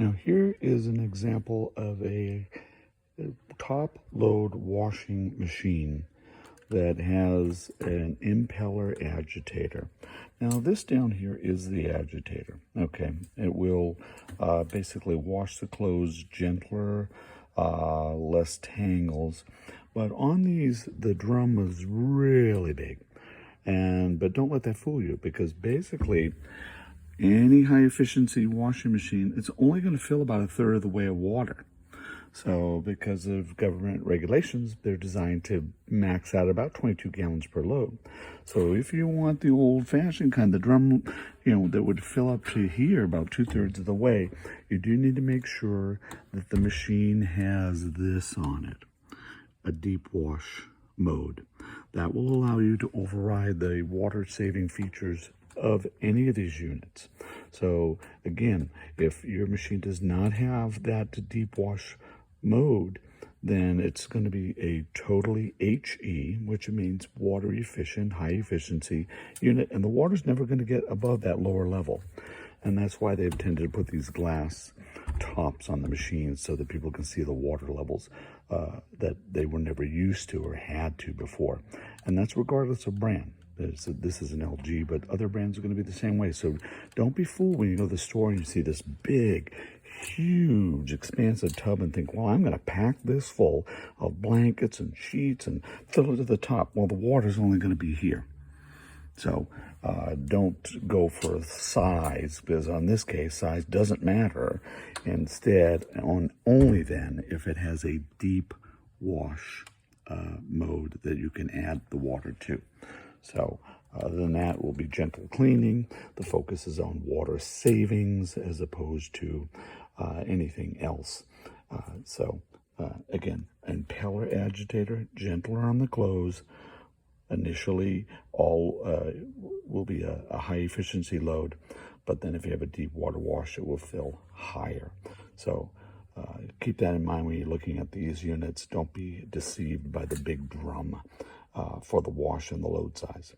Now here is an example of a top load washing machine that has an impeller agitator. Now this down here is the agitator. Okay, it will basically wash the clothes gentler, less tangles. But on these, the drum was really big. But don't let that fool you, because basically any high efficiency washing machine, it's only going to fill about a third of the way of water. So because of government regulations, they're designed to max out about 22 gallons per load. So if you want the old-fashioned kind, the drum, that would fill up to here about 2/3 of the way, you do need to make sure that the machine has this on it, a deep wash mode. That will allow you to override the water-saving features of any of these units. So again, if your machine does not have that deep wash mode, then it's going to be a totally HE, which means water efficient, high efficiency unit, and the water's never going to get above that lower level. And that's why they've tended to put these glass tops on the machines so that people can see the water levels that they were never used to or had to before. And that's regardless of brand. This is an LG, but other brands are going to be the same way. So don't be fooled when you go to the store and you see this big, huge, expansive tub and think, well, I'm going to pack this full of blankets and sheets and fill it to the top. Well, the water's only going to be here. So don't go for size, because on this case, size doesn't matter. Instead, only then if it has a deep wash mode that you can add the water to. So other than that, it will be gentle cleaning. The focus is on water savings as opposed to anything else. Again, impeller agitator, gentler on the clothes. Initially, all will be a high efficiency load, but then if you have a deep water wash, it will fill higher. So keep that in mind when you're looking at these units. Don't be deceived by the big drum for the wash and the load size.